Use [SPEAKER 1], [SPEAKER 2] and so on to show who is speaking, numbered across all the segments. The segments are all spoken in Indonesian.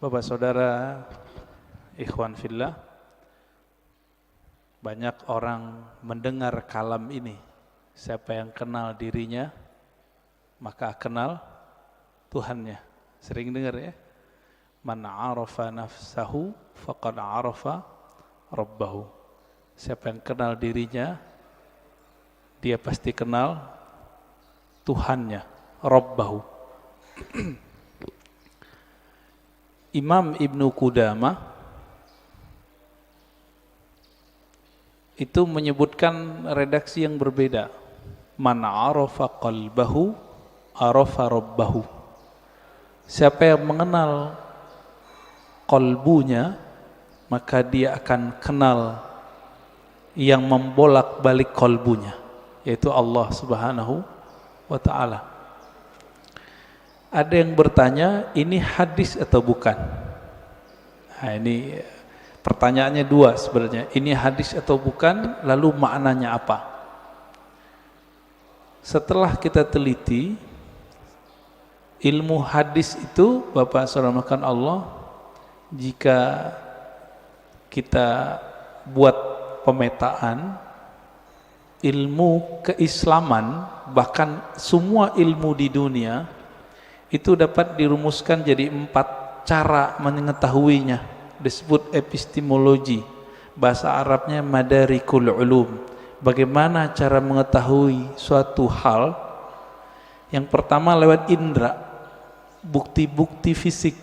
[SPEAKER 1] Bapak saudara, ikhwan fillah, banyak orang mendengar kalam ini. Siapa yang kenal dirinya, maka kenal Tuhannya. Sering dengar ya? Man arafa nafsahu faqad arafa rabbahu. Siapa yang kenal dirinya, dia pasti kenal Tuhannya, Rabbahu. Imam Ibnu Qudamah itu menyebutkan redaksi yang berbeda. Man arafa qalbahu arafa rabbahu. Siapa yang mengenal qalbunya, maka dia akan kenal yang membolak-balik qalbunya, yaitu Allah Subhanahu wa ta'ala. Ada yang bertanya, ini hadis atau bukan? Nah, ini pertanyaannya dua sebenarnya. Ini hadis atau bukan, lalu maknanya apa? Setelah kita teliti, ilmu hadis itu, Bapak saudara makan Allah, jika kita buat pemetaan, ilmu keislaman, bahkan semua ilmu di dunia, itu dapat dirumuskan jadi 4 cara mengetahuinya. Disebut epistemologi. Bahasa Arabnya madarikul ulum. Bagaimana cara mengetahui suatu hal? Yang pertama lewat indera, bukti-bukti fisik.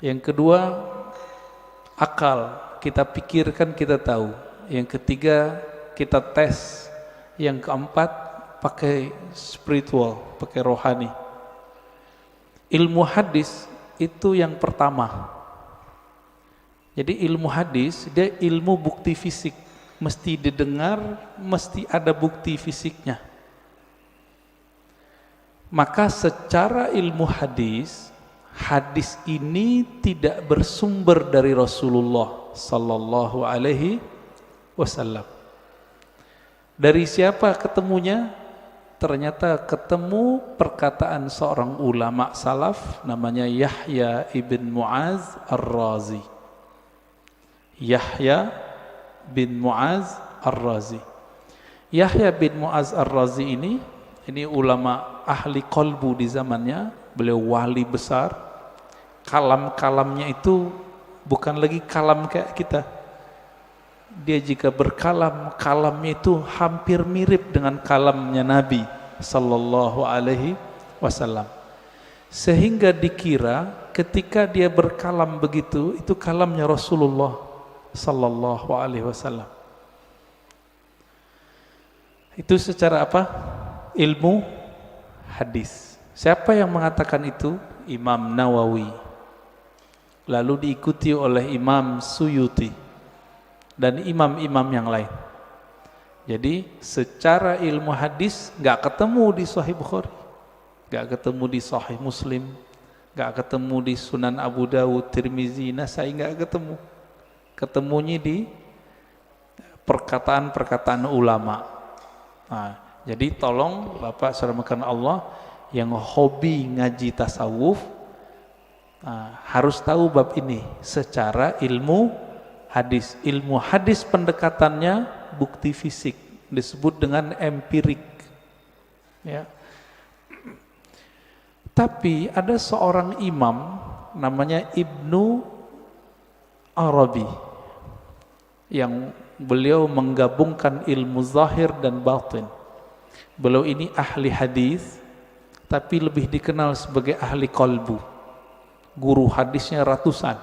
[SPEAKER 1] Yang kedua akal, kita pikirkan kita tahu. Yang ketiga kita tes. Yang keempat pakai spiritual, pakai rohani. Ilmu hadis itu yang pertama. Jadi ilmu hadis dia ilmu bukti fisik, mesti didengar, mesti ada bukti fisiknya. Maka secara ilmu hadis, hadis ini tidak bersumber dari Rasulullah sallallahu alaihi wasallam. Dari siapa ketemunya? Ternyata ketemu perkataan seorang ulama salaf namanya Yahya ibn Mu'az ar-Razi. Yahya bin Mu'az ar-Razi. Yahya bin Mu'az ar-Razi ini ulama ahli qalbu di zamannya. Beliau wali besar. Kalam-kalamnya itu bukan lagi kalam kayak kita. Dia jika berkalam, kalamnya itu hampir mirip dengan kalamnya Nabi sallallahu alaihi wasallam. Sehingga dikira ketika dia berkalam begitu, itu kalamnya Rasulullah sallallahu alaihi wasallam. Itu secara apa? Ilmu hadis. Siapa yang mengatakan itu? Imam Nawawi. Lalu diikuti oleh Imam Suyuti dan imam-imam yang lain. Jadi secara ilmu hadis nggak ketemu di Sahih Bukhari, nggak ketemu di Sahih Muslim, nggak ketemu di Sunan Abu Dawud, Tirmizi, Nasai, nggak ketemu. Ketemunya di perkataan-perkataan ulama. Nah, jadi tolong Bapak saudara makan Allah yang hobi ngaji tasawuf, harus tahu bab ini secara ilmu hadis. Ilmu hadis pendekatannya bukti fisik, disebut dengan empirik ya. Tapi ada seorang imam namanya Ibnu Arabi yang beliau menggabungkan ilmu zahir dan batin. Beliau ini ahli hadis, tapi lebih dikenal sebagai ahli qalbu. Guru hadisnya ratusan.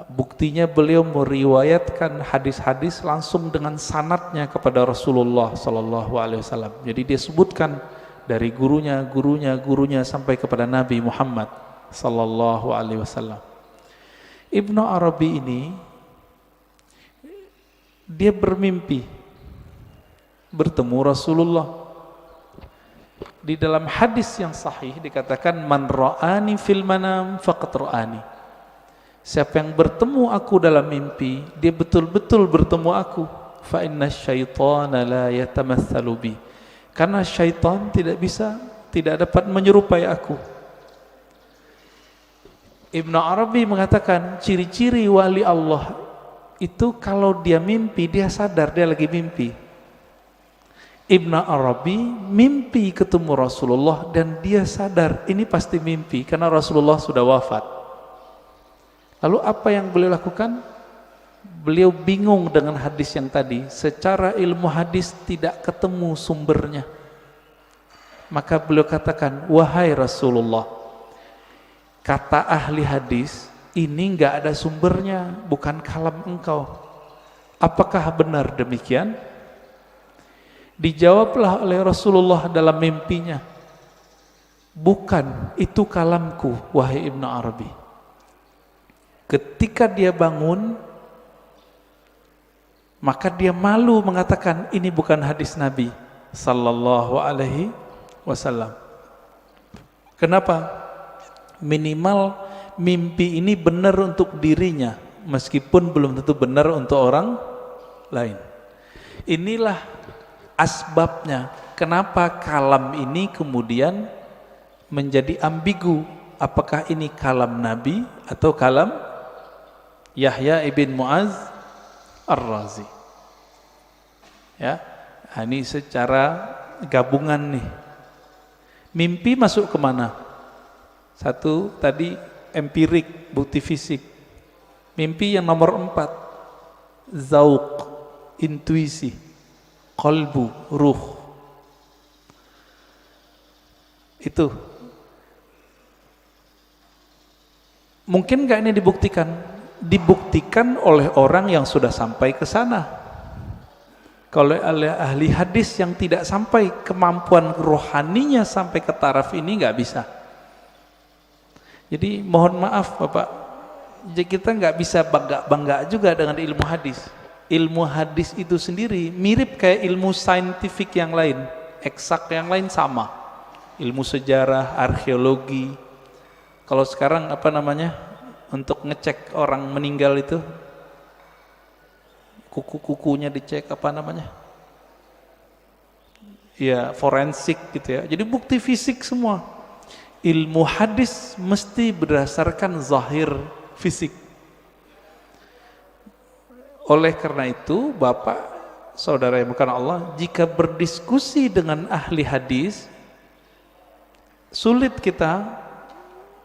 [SPEAKER 1] Buktinya beliau meriwayatkan hadis-hadis langsung dengan sanadnya kepada Rasulullah sallallahu alaihi wasallam. Jadi dia sebutkan dari gurunya sampai kepada Nabi Muhammad sallallahu alaihi wasallam. Ibnu Arabi ini dia bermimpi bertemu Rasulullah. Di dalam hadis yang sahih dikatakan man ra'ani fil manam faqad ra'ani. Siapa yang bertemu aku dalam mimpi, dia betul-betul bertemu aku. Fa inna syaitana la yatamatsalu bi. Karena syaitan tidak dapat menyerupai aku. Ibnu Arabi mengatakan ciri-ciri wali Allah itu kalau dia mimpi, dia sadar dia lagi mimpi. Ibnu Arabi mimpi ketemu Rasulullah dan dia sadar ini pasti mimpi karena Rasulullah sudah wafat. Lalu apa yang beliau lakukan? Beliau bingung dengan hadis yang tadi. Secara ilmu hadis tidak ketemu sumbernya. Maka beliau katakan, wahai Rasulullah, kata ahli hadis ini enggak ada sumbernya, bukan kalam engkau. Apakah benar demikian? Dijawablah oleh Rasulullah dalam mimpinya, bukan, itu kalamku wahai Ibnu Arabi. Ketika dia bangun, maka dia malu mengatakan ini bukan hadis Nabi sallallahu alaihi wasallam. Kenapa? Minimal mimpi ini benar untuk dirinya, meskipun belum tentu benar untuk orang lain. Inilah asbabnya kenapa kalam ini kemudian menjadi ambigu. Apakah ini kalam Nabi atau kalam Yahya ibn Mu'az Ar-Razi? Ya, ini secara gabungan nih. Mimpi masuk kemana? Satu tadi empirik, bukti fisik. Mimpi yang nomor 4, zauq, intuisi, qalbu, ruh. Itu mungkin gak ini dibuktikan? Dibuktikan oleh orang yang sudah sampai ke sana. Kalau oleh ahli hadis yang tidak sampai, kemampuan rohaninya sampai ke taraf ini nggak bisa. Jadi mohon maaf Bapak, kita nggak bisa bangga juga dengan ilmu hadis. Ilmu hadis itu sendiri mirip kayak ilmu saintifik yang lain, eksak yang lain sama. Ilmu sejarah, arkeologi. Kalau sekarang apa namanya, untuk ngecek orang meninggal itu, kuku-kukunya dicek apa namanya? Ya, forensik gitu ya. Jadi bukti fisik semua. Ilmu hadis mesti berdasarkan zahir fisik. Oleh karena itu, Bapak, saudara yang bukan Allah, jika berdiskusi dengan ahli hadis, sulit kita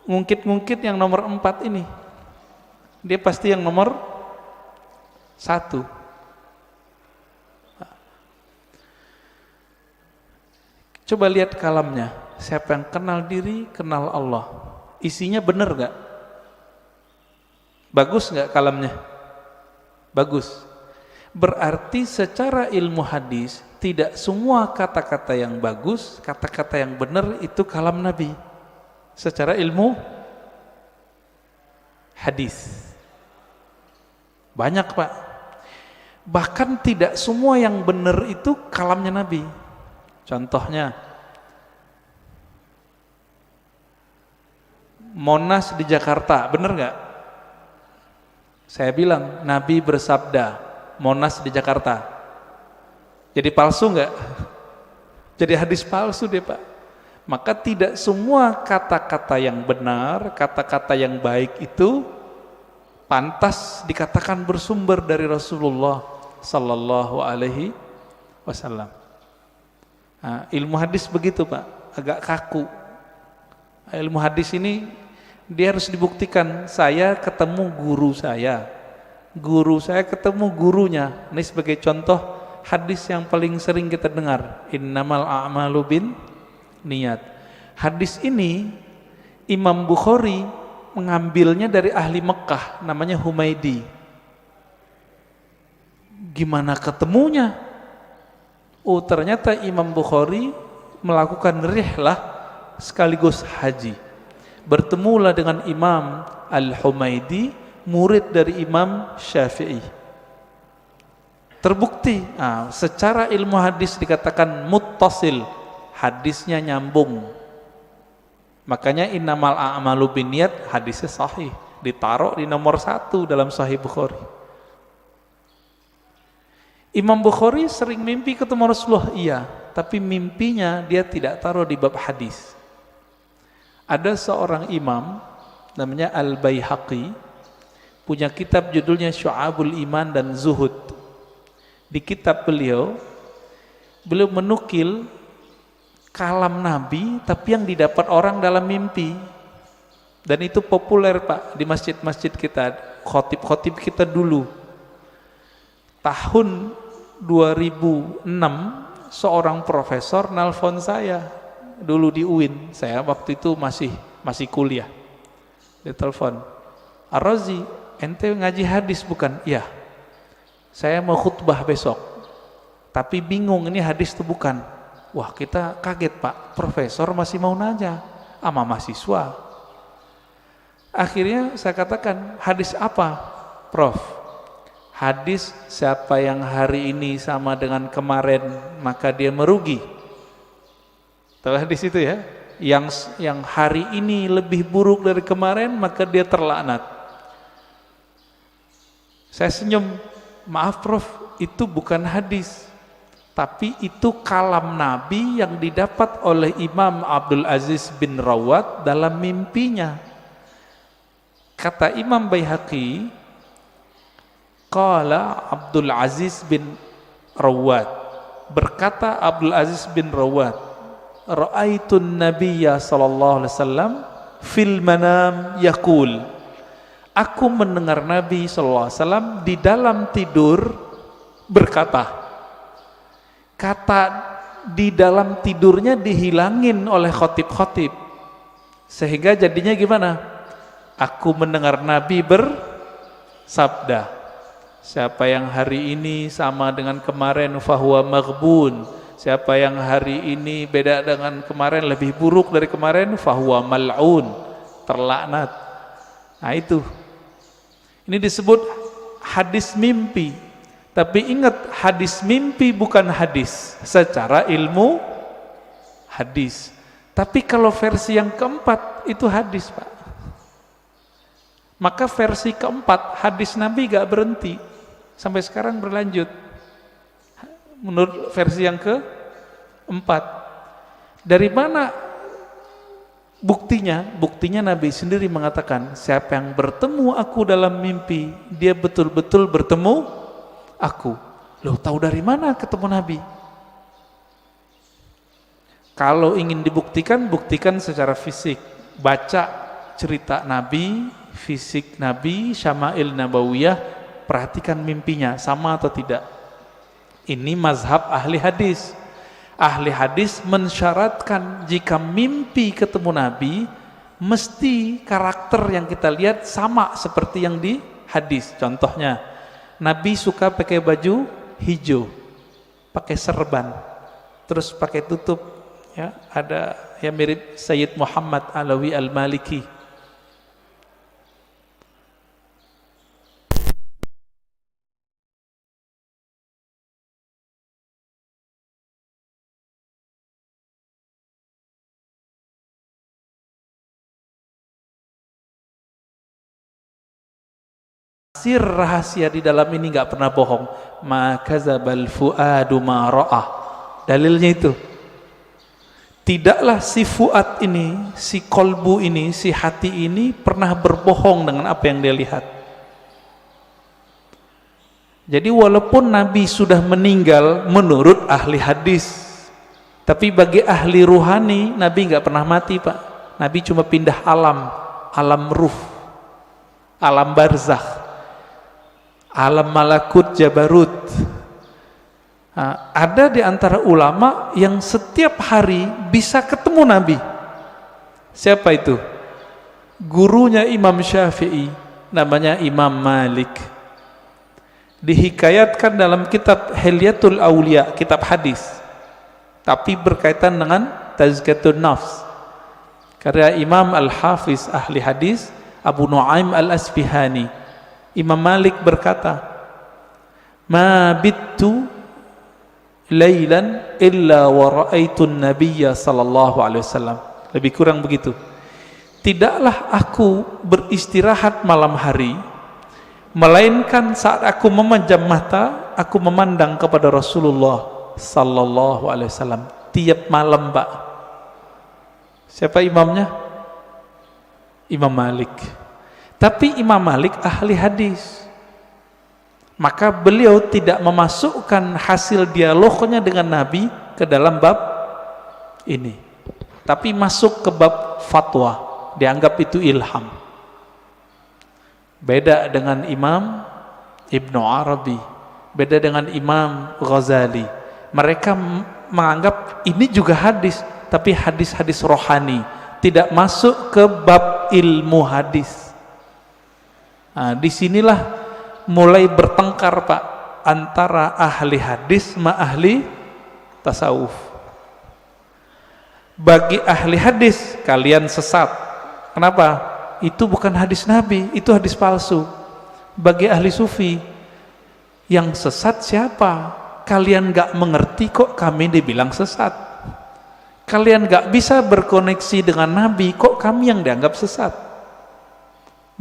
[SPEAKER 1] ngungkit-ngungkit yang nomor 4 ini. Dia pasti yang nomor 1. Coba lihat kalamnya. Siapa yang kenal diri, kenal Allah. Isinya benar gak? Bagus gak kalamnya? Bagus. Berarti secara ilmu hadis, tidak semua kata-kata yang bagus, kata-kata yang benar itu kalam Nabi. Secara ilmu hadis. Banyak Pak. Bahkan tidak semua yang benar itu kalamnya Nabi. Contohnya Monas di Jakarta, benar nggak? Saya bilang Nabi bersabda Monas di Jakarta. Jadi palsu nggak? Jadi hadis palsu deh Pak. Maka tidak semua kata-kata yang benar, kata-kata yang baik itu pantas dikatakan bersumber dari Rasulullah sallallahu alaihi wasallam. Nah, ilmu hadis begitu Pak, agak kaku. Ilmu hadis ini dia harus dibuktikan. Saya ketemu guru saya ketemu gurunya. Ini sebagai contoh hadis yang paling sering kita dengar, innamal a'malu bin niat. Hadis ini Imam Bukhari mengambilnya dari ahli Mekah, namanya Humaidi. Gimana ketemunya? Oh, ternyata Imam Bukhari melakukan rihlah sekaligus haji. Bertemulah dengan Imam Al-Humaidi, murid dari Imam Syafi'i. Terbukti, secara ilmu hadis dikatakan muttasil, hadisnya nyambung. Makanya innamal a'malu binniyat, hadisnya sahih, ditaruh di nomor 1 dalam Sahih Bukhari. Imam Bukhari sering mimpi ketemu Rasulullah, iya, tapi mimpinya dia tidak taruh di bab hadis. Ada seorang imam namanya Al-Baihaqi, punya kitab judulnya Syu'abul Iman dan Zuhud. Di kitab beliau menukil kalam Nabi tapi yang didapat orang dalam mimpi. Dan itu populer Pak di masjid-masjid kita, khotib-khotib kita dulu. Tahun 2006 seorang profesor nelfon saya dulu di UIN. Saya waktu itu masih kuliah. Dia telepon, "Ar-Razi, ente ngaji hadis bukan?" "Iya. Saya mau khutbah besok. Tapi bingung ini hadis itu bukan." Wah, kita kaget Pak, profesor masih mau nanya sama mahasiswa. Akhirnya saya katakan, "Hadis apa, Prof?" "Hadis siapa yang hari ini sama dengan kemarin maka dia merugi." Tahu hadis itu ya? Yang hari ini lebih buruk dari kemarin maka dia terlaknat. Saya senyum, "Maaf Prof, itu bukan hadis, tapi itu kalam Nabi yang didapat oleh Imam Abdul Aziz bin Rawat dalam mimpinya." Kata Imam Baihaqi, qala Abdul Aziz bin Rawat, berkata Abdul Aziz bin Rawat, "Ra'aitun Nabiyya sallallahu alaihi wasallam fil manam yaqul." Aku mendengar Nabi sallallahu alaihi wasallam di dalam tidur berkata. Kata di dalam tidurnya dihilangin oleh khotib-khotib. Sehingga jadinya gimana? Aku mendengar Nabi bersabda, "Siapa yang hari ini sama dengan kemarin fahuwa maghbun. Siapa yang hari ini beda dengan kemarin, lebih buruk dari kemarin, fahuwa mal'un, terlaknat." Nah itu. Ini disebut hadis mimpi. Tapi ingat, hadis mimpi bukan hadis secara ilmu hadis. Tapi kalau versi yang keempat itu hadis Pak. Maka versi keempat hadis Nabi gak berhenti sampai sekarang berlanjut menurut versi yang keempat. Dari mana buktinya? Buktinya Nabi sendiri mengatakan, siapa yang bertemu aku dalam mimpi, dia betul-betul bertemu aku. Loh, tahu dari mana ketemu Nabi? Kalau ingin dibuktikan, buktikan secara fisik. Baca cerita Nabi, fisik Nabi, Syama'il Nabawiyah, perhatikan mimpinya sama atau tidak. Ini mazhab ahli hadis. Ahli hadis mensyaratkan jika mimpi ketemu Nabi, mesti karakter yang kita lihat sama seperti yang di hadis. Contohnya, Nabi suka pakai baju hijau, pakai serban, terus pakai tutup, ya, ada yang mirip Sayyid Muhammad Alawi Al-Maliki. Sir rahasia di dalam ini nggak pernah bohong. Ma kadzabal fuadu ma ra'ah. Dalilnya itu. Tidaklah si fuad ini, si kolbu ini, si hati ini pernah berbohong dengan apa yang dia lihat. Jadi walaupun Nabi sudah meninggal menurut ahli hadis, tapi bagi ahli ruhani Nabi nggak pernah mati Pak. Nabi cuma pindah alam, alam ruh, alam barzakh, alam malakut jabarut. Nah, ada di antara ulama yang setiap hari bisa ketemu Nabi. Siapa itu? Gurunya Imam Syafi'i, namanya Imam Malik. Dihikayatkan dalam kitab Hilyatul Aulia, kitab hadis, tapi berkaitan dengan Tazkiyatun Nafs. Karya Imam Al-Hafiz ahli hadis Abu Nu'aim Al-Asfihani. Imam Malik berkata, "Ma bittu lailan illa wa ra'aitun nabiyya sallallahu alaihi wasallam." Lebih kurang begitu. Tidaklah aku beristirahat malam hari, melainkan saat aku memejam mata, aku memandang kepada Rasulullah sallallahu alaihi wasallam tiap malam, Pak. Siapa imamnya? Imam Malik. Tapi Imam Malik ahli hadis. Maka beliau tidak memasukkan hasil dialognya dengan Nabi ke dalam bab ini. Tapi masuk ke bab fatwa, dianggap itu ilham. Beda dengan Imam Ibnu Arabi, beda dengan Imam Ghazali. Mereka menganggap ini juga hadis, tapi hadis-hadis rohani, tidak masuk ke bab ilmu hadis. Nah, disinilah mulai bertengkar Pak antara ahli hadis sama ahli tasawuf. Bagi ahli hadis, kalian sesat. Kenapa? Itu bukan hadis Nabi, itu hadis palsu. Bagi ahli sufi, yang sesat siapa? Kalian gak mengerti kok kami dibilang sesat. Kalian gak bisa berkoneksi dengan Nabi, kok kami yang dianggap sesat.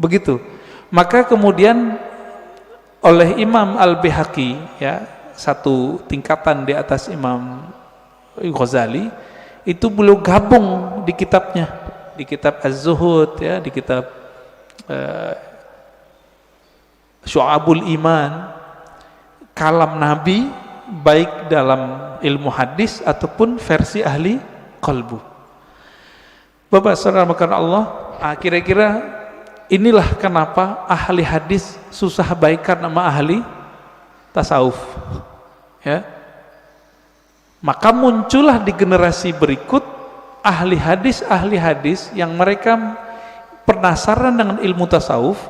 [SPEAKER 1] Begitu. Maka kemudian oleh Imam Al-Baihaqi, ya, satu tingkatan di atas Imam Ghazali, itu beliau gabung di kitabnya, di kitab Az-Zuhud, ya, di kitab Syu'abul Iman, kalam Nabi baik dalam ilmu hadis ataupun versi ahli qalbu. Bapak saudara makan Allah, kira-kira inilah kenapa ahli hadis susah baikan sama ahli tasawuf, ya. Maka muncullah di generasi berikut ahli hadis yang mereka penasaran dengan ilmu tasawuf.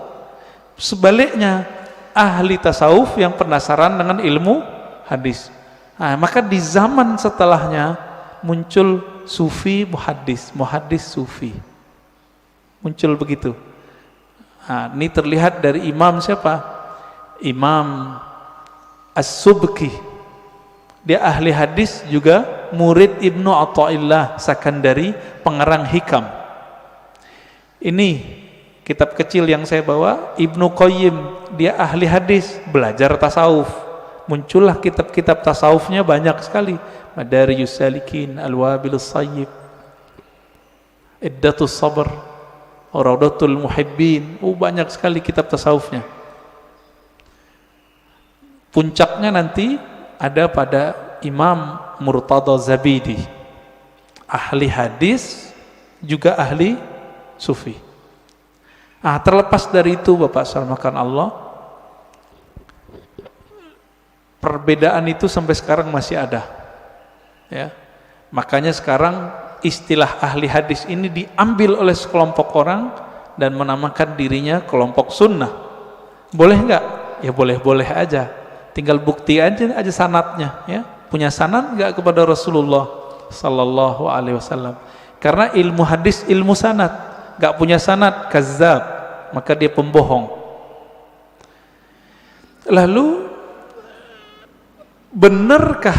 [SPEAKER 1] Sebaliknya ahli tasawuf yang penasaran dengan ilmu hadis. Nah, maka di zaman setelahnya muncul sufi muhaddis sufi, muncul begitu. Nah, ini terlihat dari imam siapa? Imam As-Subki. Dia ahli hadis juga murid Ibnu Athaillah Sakandari, pengarang Hikam. Ini kitab kecil yang saya bawa, Ibnu Qayyim, dia ahli hadis, belajar tasawuf. Muncullah kitab-kitab tasawufnya banyak sekali. Madarijus Salikin, Al-Wabilus Sayyib, Iddatus Sabr, Raudatul Muhibbin, banyak sekali kitab tasawufnya. Puncaknya nanti ada pada Imam Murtada Zabidi, ahli hadis juga ahli sufi. Terlepas dari itu Bapak sarmakan Allah, perbedaan itu sampai sekarang masih ada, ya. Makanya sekarang istilah ahli hadis ini diambil oleh sekelompok orang dan menamakan dirinya kelompok sunnah. Boleh nggak? Ya boleh-boleh aja. Tinggal bukti aja sanadnya, ya. Punya sanad nggak kepada Rasulullah Sallallahu Alaihi Wasallam? Karena ilmu hadis ilmu sanad. Nggak punya sanad, kazzab, maka dia pembohong. Lalu benarkah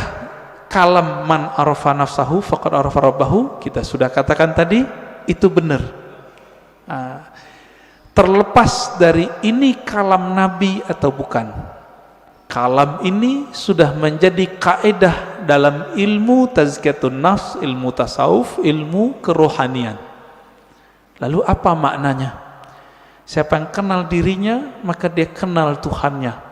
[SPEAKER 1] kalam man arafa nafsahu faqad arafa rabbahu? Kita sudah katakan tadi, itu benar. Terlepas dari ini kalam Nabi atau bukan, kalam ini sudah menjadi kaidah dalam ilmu tazkiyatun nafs, ilmu tasawuf, ilmu kerohanian. Lalu apa maknanya? Siapa yang kenal dirinya, maka dia kenal Tuhannya.